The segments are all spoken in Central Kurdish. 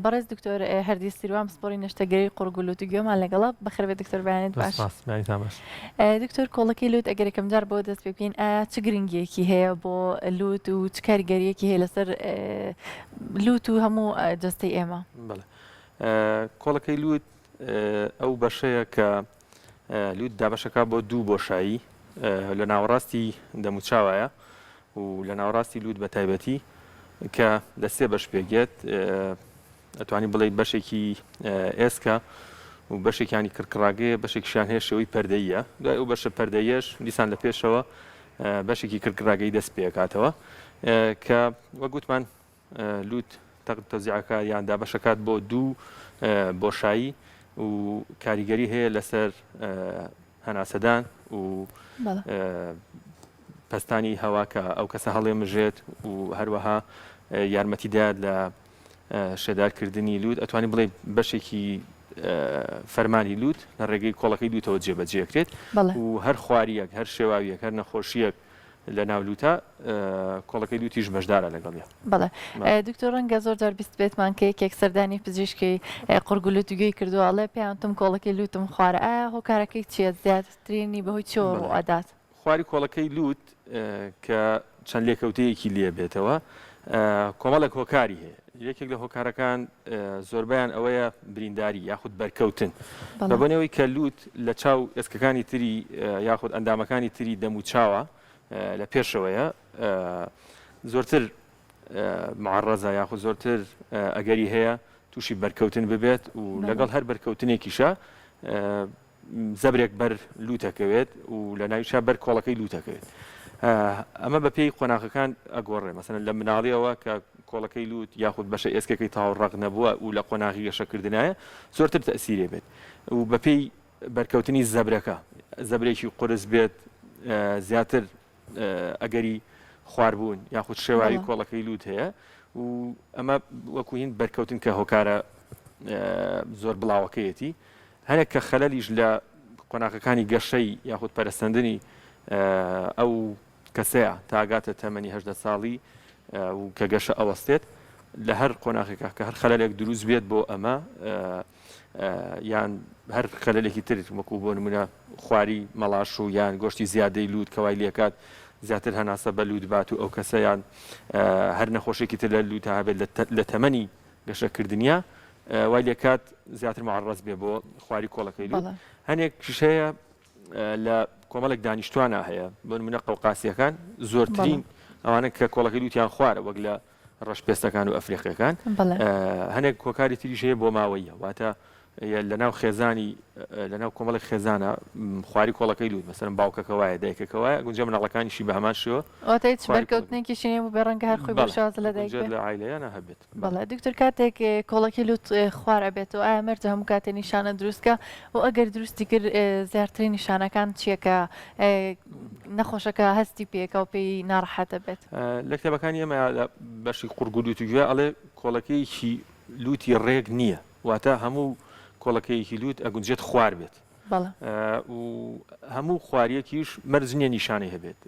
بەڕێز دکتۆر هەردی سیروان سپۆری نەشتەگەری قورگولوتی گوێمان لەگەڵا بەخێربێت دکتۆر بەیانێت باش. دکتۆر کۆڵەکەی لوت ئەگەر یەکەم جار بۆ دەست پێ بکەین ئایا چ گرنگیەکی هەیە بۆ لوت و چ کاریگەریەکی هەیە لەسەر لوت و هەموو جەستەی ئێمە؟ کۆڵەکەی لوت ئەو بەشەیە کە لوت دابەشەکە بۆ دوو بۆشایی لە ناوەڕاستی دەموچاوایە و لە ناوەڕاستی لوت بە تایبەتی کە لە سێ بەش پێگێت ئەتوانی بڵێ بەشێکی ئێسکە و بەشێکیانی کڕکڕاگەیە بەشێکیشیان هەیە شێوەی پەردەییە دوای ئەو بەشە پەردەیەش دیسان لە پێشەوە بەشێکی کڕکڕاگەی دەست پێکاتەوە کە وە گوتمان لوت تەوزیعەکە یان دابەشەکات بۆ دوو بۆشایی و کاریگەری هەیە لەسەر هەناسەدان و پەستانی هەوا کە ئەو کەسە هەڵێمژێت و هەروەها یارمەتیدات لە شێدارکردنی لوت ئەتوانی بڵێ بەشێکی فەرمانی لوت لە ڕێگەی کۆڵەکەی لوتەوە جێبەجێکرێت و هەر خواریەک هەر شێواویەک هەر نەخۆشیەک لە ناو لوتە کۆڵەکەی لوتیش بەشدارە لەگەڵیە. بەڵێ دکتۆر ڕەنگە زۆر جار بیست بێتمان کە یەکێک سەردانی پزیشکی قورگولوتیگوێی کردووەڵێ پێیانتم کۆڵەکەی لوتم خوارە ئایا هۆکارەکەی چیە زیاترینی بەهۆی چۆڕ و ئادات؟ خواری کۆڵەکەی لوت کە چەند لێکەوتەیەکی لێ بێتەوە کۆمەڵێک هۆکاری هەیە یەکێک لە هۆکارەکان زۆربیان ئەوەیە برینداری یاخود بەرکەوتن بەبنەوەی کە لوت لە چاو ئێسکەکانی تری یاخود ئەندامەکانی تری دەموچاوە لە پێشەوەیە زۆرتر معڕەزە یاخود زۆرتر ئەگەری هەیە تووشی بەرکەوتن ببێت و لەگەڵ هەر بەرکەوتنێکیشە زەبرێک بەر لوتەکەوێت و لە ناویشا بەر کۆڵەکەی لوتەکەوێت ئەمە بە پێی قۆناغەکان ئەگۆڕێ مەسەن لە مناڵیەوە کە کۆڵەکەی لوت یاخود بەشە ئێسکەکەی تاوەڕق نەبووە و لە قۆناغی گەشەکردنایە زۆرتر تەسیرێ بێت و بە پێی بەرکەوتنی زەبرەکە زەبرێکی قورس بێت زیاتر ئەگەری خواردبوون یاخود شێوایی کۆڵەکەی لوت هەیە و ئەمە وەکوین بەرکەوتن کە هۆکارە زۆر بڵاوەکەیەتی هەنێک کە خەلەلیش لە قۆناغەکانی گەشەی یاخود پەرستاندنی ئەو کەسەیە تاگاتە تەمەنی 18 ساڵی و کە گەشە ئەوەستێت لە هەر قۆناغێکە کە هەر خەلەلێک دروست بێت بۆ ئەمە یان هەر خەلەلێکی تر وەکو بۆ نمونە خواری مەڵاش و یان گۆشتی زیادەی لوت کەوای لێکات زیاتر هەناسە بە لوت بات و ئەو کەسەیان هەر نەخۆشێکی تر لە لوتە هەبێت لە تەمەنی گەشەکردنیە وای لێکات زیاتر معڕەز بێ بۆ خواری کۆڵەکەی لوت هەنێک شەیە لە کۆمەڵێک دانیشتوانە هەیە بۆ نمونە قەوقاسیەکان زۆرترین ئەوانە کە کۆڵەکەی لوتیان خوارە وەک لە ڕەشپێستەکان و ئەفریقیەکان هەنێک کۆکاری تریش هەیە بۆ ماوەیە واتە لەناو خێزانی لەناو کۆمەڵێک خێزانە خواری کۆڵەکەی لوت مەسەرم باوکەکەوایە دایکەکەوایە گونجە مناڵەکانیشی بە هەمان شێوە هیچ بەرکەوتنێکیشی نێ بێ ڕەنگە هەر خۆی بەشاز لە دایک لە عایلەیانە هەبێت. بەڵێ دکتۆر کاتێک کۆڵەکەی لوت خوارە بێتەوە ئایا مەرجە هەموو کاتێ نیشانە دروستکە و ئەگەر دروستی کرد زیاترین نیشانەکان چیەکە نەخۆشەکە هەستی پێکە و پێی ناڕەحەتە بێت؟ لە کتێبەکانی ئێمە بەشی قورگولوتی گوێ ئەڵێ کۆڵەکەیکی لوتی ڕێک نییە واتە هەموو کۆڵەکەیەکی لوت ئەگونجێت خوار بێت و هەموو خواریەکیش مەرج نییە نیشانەی هەبێت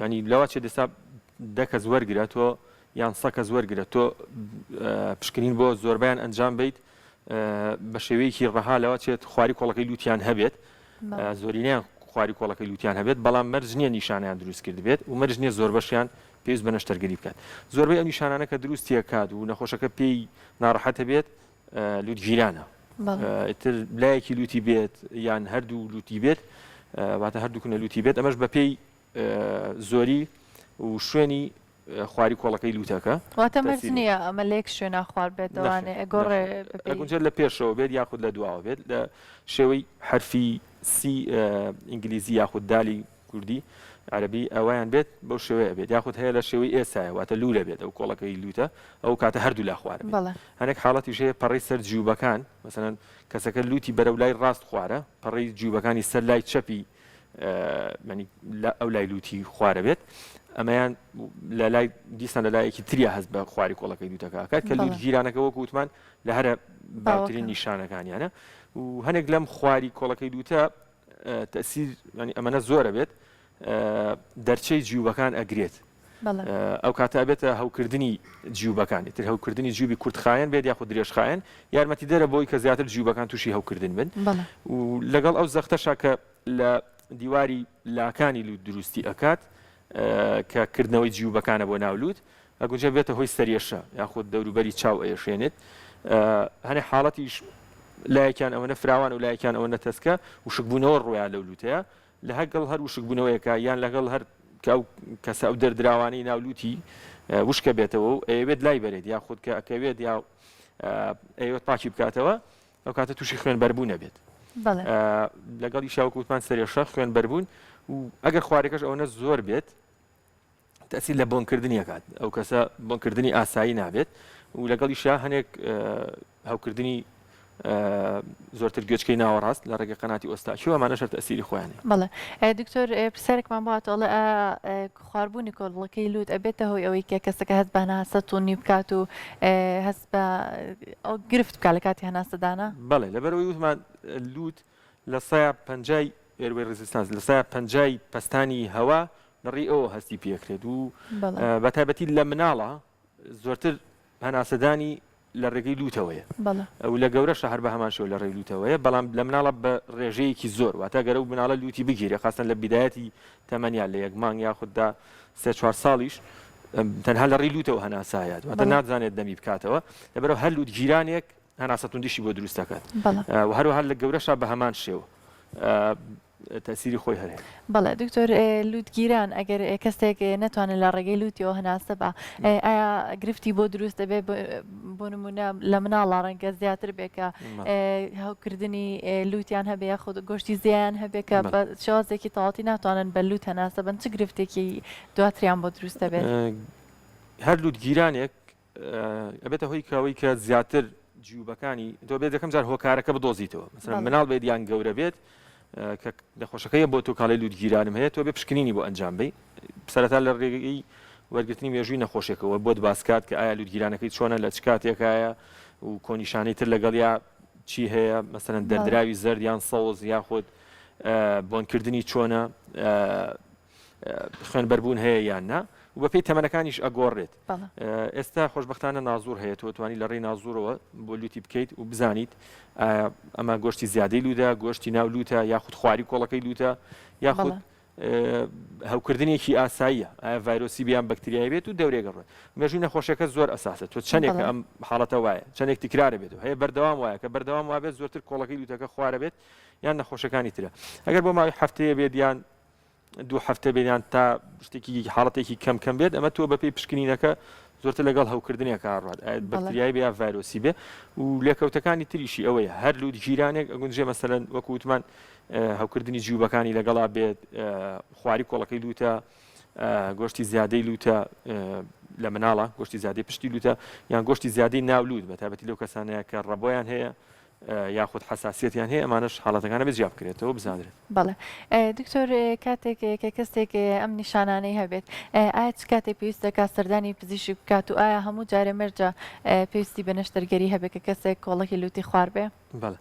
ینی لەوە چێ دەستا دەکەس وەرگرە تۆ یان سەکەس وەرگرە تۆ پشکنین بۆ زۆربیان ئەنجام بیت بە شێوەیەکی ڕەها لەوە چێت خواری کۆڵەکەی لوتیان هەبێت زۆرینیان خواری کۆڵەکەی لوتیان هەبێت بەڵام مەرج نییە نیشانیان دروست کرد بێت و مەرج نییە زۆر بەشیان پێویست بە نەشتەرگەری بکات زۆربەی ئەو نیشانانە کە دروستیە کات و نەخۆشەکە پێی ناڕەحەتە بێت لوت گیرانە ئیتر لایەکی لوتی بێت یان هەردوو لوتی بێت واتە هەردووکە لوتی بێت ئەمەش بە پێی زۆری و شوێنی خواری کۆڵەکەی لوتەکە واتە مەرج نییە ئەمە لێک شوێنە خوار بێتەوانێ ئەگۆڕێ ئەگونجێت لە پێشەوە بێت یاخود لە دواوە بێت لە شێوەی حرفی سی ئینگلیزی یاخود دالی کوردی عربی ئەویان بێت بەو شێوەیە بێت یاخود هەیە لە شێوەی ئێسایە واتە لولە بێت ئەو کۆڵەکەی لوتە ئەو کاتە هەردوو لا خوارە هەنێک حاڵەتی ژەیە پەڕی سەر جیوبەکان مەسەڵەن کەسەکە لوتی بەرەو لای ڕاست خوارە پەڕی جیوبەکانی سەر لای چەپی ئەو لای لوتی خوارە بێت ئەمەیان لە لای دیسان لە لایەکی تریە هەست بە خواری کۆڵەکەی لوتەکە کات کە لوت گیرانەکە وەکو وتمان لە هەرە باوترین نیشانەکانیانە و هەنێک لەم خواری کۆڵەکەی لوتە تەسیر ئەمەنە زۆرە بێت دەرچەی جیوبەکان ئەگرێت ئەو کاتە بێتە هەوکردنی جیوبەکانی تر هەوکردنی جیوبی کورتخایەن بێت یاخود درێژخایەن یارمەتی دەرە بۆی کە زیاتر جیوبەکان تووشی هەوکردن بن و لەگەڵ ئەو زەختەشا کە لە دیواری لاکانی لووت دروستی ئەکات کە کردنەوەی جیوبەکانە بۆ ناولوت ئەگونجە بێتە هۆی سەریێشە یاخود دەوروبەری چاو ئەیەشێنێت هەنێ حاڵەتیش لایەکیان ئەوەنە فراوان و لایەکیان ئەوەنە تەسکە وشکبوونەوە ڕویان لەو لوتەیە لە هەگەڵ هەر وشکبوونەوەیەکە یان لەگەڵ هەر کە ئەو کەسە ئەو دەردراوانەی ناولوتی وشکە بێتەوە و ئەوێت لای بەرێت یاخود کە ئەکەوێت یا ئەوێت پاکی بکاتەوە ئەو کاتە تووشی خوێنبەربوون نەبێت لەگەڵی شاوکوتمان سەرێشە خوێنبەربوون و ئەگەر خوارێکەش ئەوەنە زۆر بێت تەسیل لە بۆنکردنی ئەکات ئەو کەسە بۆنکردنی ئاسایی نابێت و لەگەڵی شا هەنێک هەوکردنی زۆرتر گوێچکەی ناوەڕاست لە ڕێگە قەناتی ئۆستاچی و ئەمانەشە تەسیری خۆیانێ. بەڵێ دکتۆر پرسیارێکمان بۆهاتەوەڵێ خواردبوونی کۆڵەکەی لووت ئەبێتە هۆی ئەوەی کە کەسەکە هەست بە هەناسە تونی بکات و هەست بە ئەو گرفت بکات لە کاتی هەناسەدانە؟ بەڵێ لەبەرەوەی وتمان لووت لە 150 ئێروەی ڕێزیستانس لە 150 پەستانی هەوا لەڕێی ئەوە هەستی پێکرێت و بەتایبەتی لە مناڵە زۆرتر هەناسەدانی لە ڕێگەی لوتەوەیە ئەو لە گەورە شەهر بە هەمان شێوە لە ڕێی لوتەوەیە بەڵام لە مناڵە بە ڕێژەیەکی زۆر واتە گەرە و مناڵە لوتی بگیرێ خاستن لە بیدایەتی تەمەنیان لە یەک مانگ یاخوددا 3-4 ساڵیش تەنها لە ڕێی لوتەوە هەناسایەت واتە ناتزانێت دەمی بکاتەوە لەبەرەوە هەر لوت گیرانێک هەناسە توندیشی بۆ دروست دەکات و هەروەها لە گەورەشە بە هەمان شێوە تەسیری خۆی هەرێ. بەڵێ دکتۆر لوتگیران ئەگەر کەسێک نەتوانێت لە ڕێگەی لوتیەوە هەناسە بە ئایا گرفتی بۆ دروست دەبێت بۆ نمونە لە مناڵە ڕەنگە زیاتر بێکە هەوکردنی لوتیان هەبێ یاخود گۆشتی زیان هەبێت کە بە شازێکی تەواتی ناتوانن بە لوت هەناسە بن چ گرفتێکی دواتریان بۆ دروست دەبێت؟ هەر لوتگیرانێک ئەبێتە هۆی کاوەی کە زیاتر جیوبەکانی تۆ بێت دەکەم جار هۆکارەکە بدۆزیتەوە مثلا مناڵ بێت یان گەورە بێت کە نەخۆشەکەی بۆ تۆ کاڵی لوتگیرانم هەیە تۆ بێ پشکنینی بۆ ئەنجام بی سەرەتا لە ڕێگەی وەرگرتنی مێژووی نەخۆشێکەوە بۆت باسکات کە ئایا لوتگیرانەکەی چۆنە لە چ کاتێکایە و کۆنیشانەی تر لەگەڵیا چی هەیە مەسەرەن دەردراوی زەرد یان سەوز یاخود بۆنکردنی چۆنە خوێنبەربوون هەیە یان نا و بە پێی تەمەنەکانیش ئەگۆڕێت ئێستا خۆشبەختانە نازوور هەیە تۆ توانی لە ڕێی نازوورەوە بۆ لوتی بکەیت و بزانیت ئەمە گۆشتی زیادەی لوودە گۆشتی ناو لوتە یاخود خواری کۆڵەکەی لوتە یاخود هەوکردنێکی ئاساییە ئایا ڤایرۆسی بیان بەکتریای بێت و دەورێگەڕێت مێژووی نەخۆشیەکە زۆر ئەساسە تۆ چەندێک ئەم حاڵەتە وایە چەندێک تکرارە بێت و هەیە بەردەوام وایە کە بەردەوام وابێت زۆرتر کۆڵەکەی لوتەکە خوارە بێت یان نەخۆشەکانی ترە ئەگەر بۆ ماوەی هەفتەیە بێت یان 2 هەفتە بێنیان تا شتێکی حاڵەتێکی کەم بێت ئەمە تۆ بەپێی پشکنینەکە زۆرتر لەگەڵ هەوکردنێک کاڕات بەکتریای بیا ڤایرۆسی بێ و لێکەوتەکانی تریشی ئەوەیە هەر لوت گیرانێک ئەگونجێ مەسەلەن وەکو وتمان هەوکردنی جیوبەکانی لەگەڵا بێت خواری کۆڵەکەی لوتە گۆشتی زیادەی لوتە لە مناڵە گۆشتی زیادەی پشتی لوتە یان گۆشتی زیادەی ناولوت بەتابەتی لەو کەسانەیە کە ڕەبۆیان هەیە یاخود حساسیەتیان هەیە ئەمانش حاڵەتەکانە بەجیا بکرێتەوە بزانرێت. بەڵێ دکتۆر کاتێک کە کەسێک ئەم نیشانانەی هەبێت ئایا چ کاتێک پێویستە کا سەردانی پزیشک بکات و ئایا هەموو جارێ مەرجە پێویستی بە نەشتەرگەری هەبێت کە کەسێک کۆڵەکی لوتی خوار بێ؟ بەڵێ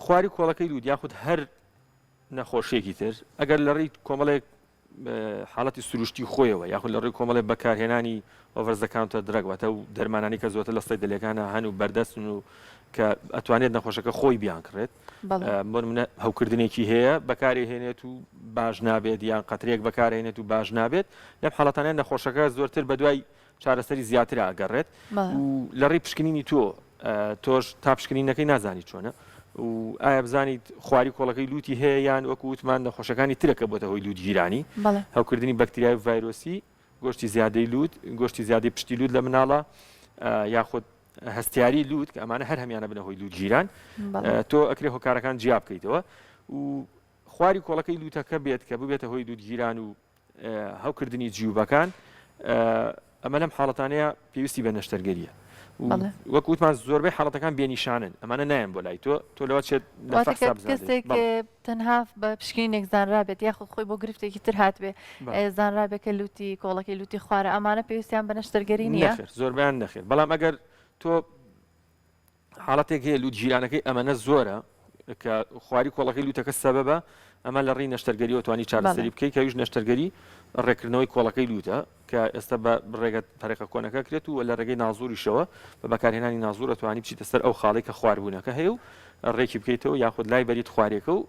خواری کۆڵەکەی لوت یاخود هەر نەخۆشیێکی تر ئەگەر لە ڕێی کۆمەڵێک حاڵەتی سروشتی خۆیەوە یاخود لە ڕێی کۆمەڵێک بەکارهێنانی ئۆڤەرزەکانتە درەگواتە و دەرمانانی کە زۆرتر لە سەی دلەکانە هەن و بەردەستن و کە ئەتوانێت نەخۆشەکە خۆی بیان کڕێت بۆ منە هەوکردنێکی هەیە بەکاری هێنێت و باش نابێت یان قەترێک بەکارهێنێت و باش نابێت لەم حاڵەتانەیە نەخۆشەکە زۆرتر بە دوای چارەسەری زیاتر ئاگەڕێت و لە ڕێی پشکنینی تۆش تا پشکنینەکەی نازانی چۆنە و ئایا بزانیت خواری کۆڵەکەی لوتی هەیە یان وەکو وتمان نەخۆشەکانی ترەکە بۆتە هۆی لوتگیرانی هەوکردنی بەکتریای ڤایرۆسی گۆشتی زیادەی لوت گۆشتی زیادەی پشتی لوت لە مناڵە یاخود هەستیاری لوت کە ئەمانە هەر هەمیانە بنە هۆی لوتگیران تۆ ئەکرێ هۆکارەکان جیا بکەیتەوە و خواری کۆڵەکەی لوتەکە بێت کە ببێتە هۆی لوتگیران و هەوکردنی جیوبەکان ئەمە لەم حاڵەتانەیە پێویستی بە نەشتەرگەریە وەکو وتمان زۆربەی حاڵەتەکان بێنیشانن ئەمانە نایەن بۆ لای تۆ لەوە چێت کەسێک تەنها بە پشکنینێک زانرا بێت یاخود خۆی بۆ گرفتێکی تر هات بێ زانرا بێت کە لوتی کۆڵەکەی لوتی خوارە ئەمانە پێویستیان بە نەشتەرگەری نییە زۆربیان نەخێر بەڵام ئەگەر تۆ حاڵەتێک هەیە لوتگیرانەکەی ئەمەنە زۆرە کە خواری کۆڵەکەی لوتەکە سەبەبە ئەمە لە ڕێی نەشتەرگەریەوە توانی چارەسەری بکەیت کە هیچ نەشتەرگەری ڕێکردنەوەی کۆڵەکەی لوتە کە ئێستا بە ڕێگە پەرێکە کۆنەکە کرێت و لە ڕێگەی نازوریشەوە بە بەکارهێنانی نازوور توانی بچیتە سەر ئەو خاڵی کە خواردبوونەکە هەیە و ڕێکی بکەیتەوە یاخود لای بەریت خواریەکە و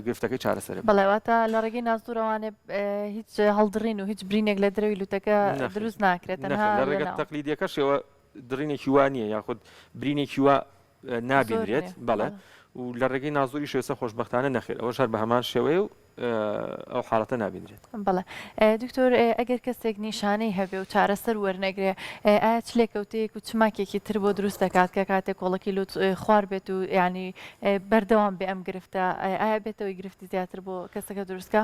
گرفتەکەی چارەسەر بەڵێواتە لە ڕێگەی نازوورەوانێ هیچ هەڵدڕین و هیچ برینێک لە درەوی لوتەکە دروست ناکرێت لە ڕێگە تەقلیدیەکەشەوە درینێکی وا نییە یاخود برینێکی وا نابینرێت بەڵێ و لە ڕێگەی نازووری شێسە خۆشببختانە نەخێت ئەوە شار بە هەمان شێوەیە و ئەو حاڵەتە نابینرێت. بەڵێ دکتۆر ئەگەر کەسێک نیشانەی هەبێ و چارەسەر وەرنەگرێ ئایا چ لێکەوتەیەک و چماکێکی تر بۆ دروست دەکات کە کاتێک کۆڵەکی لوت خوار بێت و ینی بەردەوام بێ ئەم گرفتە ئایا بێتەوەی گرفتی زیاتر بۆ کەسەکە دروستکە؟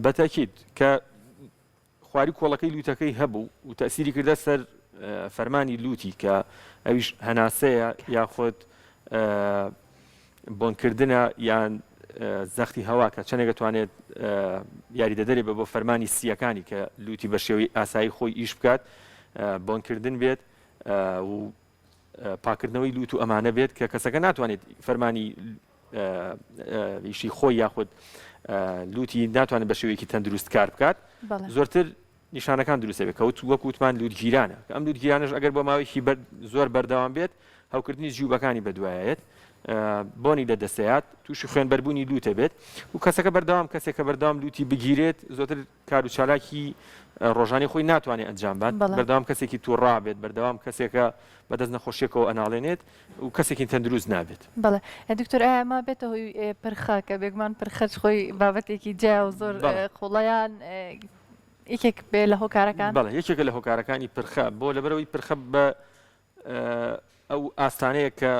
بەتاکید کە خواری کۆڵەکەی لوتەکەی هەبوو و تەسیری کردە سەر فەرمانی لوتی کە ئەویش هەناسەیە یاخود بۆنکردنە یان زەختی هەوا کە چەندێک دەتوانێت یاریدەدەرێ بە بۆ فەرمانی سیەکانی کە لوتی بە شێوەی ئاسایی خۆی ئیش بکات بۆنکردن بێت و پاکردنەوەی لوت و ئەمانە بێت کە کەسەکە ناتوانێت فەرمانی ئیشی خۆی یاخود لوتی ناتوانێت بە شێوەیەکی تەندروست کار بکات زۆرتر نیشانەکان دروستە بێت کەوت وەکوتمان لوتگیرانە کە ئەم لوتگیرانش ئەگەر بۆ ماوەیەکی زۆر بەردەوام بێت هەوکردنی جیوبەکانی بەدوایەت بۆنی لە دەسەیات تووشی خوێنبەربوونی لوتە بێت و کەسەکە بەردەوام کەسێکە بەردەوام لوتی بگیرێت زۆتر کار و چالاکی ڕۆژانی خۆی ناتوانێت ئەنجام بات بەردەوام کەسێکی تووڕابێت بەردەوام کەسێکە بەدەست نەخۆشیەکەەوە ئەناڵێنێت و کەسێکی تەندروست نابێت. بەڵێ دکتۆر ئایا ما بێتەوە پرخە کە بێگومان پرخەش خۆی بابەتێکی جیا و زۆر خوڵەیان یەکێک بێ لە هۆکارەکان؟ بەڵێ یەکێکە لە هۆکارەکانی پرخە بۆ لەبەرەوەی پرخە بە ئەو ئاستانەیە کە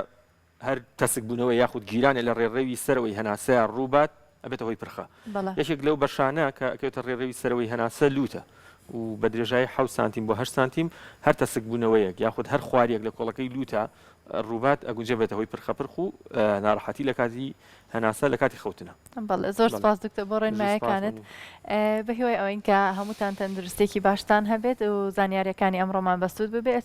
هەر تەسک بوونەوە یاخود گیرانە لە ڕێڕێوی سەرەوەی هەناسەیە ڕووبات ئەبێتە هۆی پرخە. یەکێک لەو بەشانە کە ئەکەوێتە ڕێڕێوی سەرەوەی هەناسە لوتە و بە درێژایی 7 سانتیم بۆ 8 سانتیم هەر تەسک بوونەوەیەک یاخود هەر خواریەک لە کۆڵەکەی لوتە ڕووبات ئەگونجێ بێتە هۆی پرخ و ناڕەحەتی لە کاتی هەناسە لە کاتی خەوتنە. بەڵێ زۆر سپاس دکتۆر بۆ ڕێنماییەکانت بە هیوای ئەوەی کە هەمووتان تەندروستێکی باشتان هەبێت و زانیاریەکانی ئەمڕۆمان بەسوود ببێت.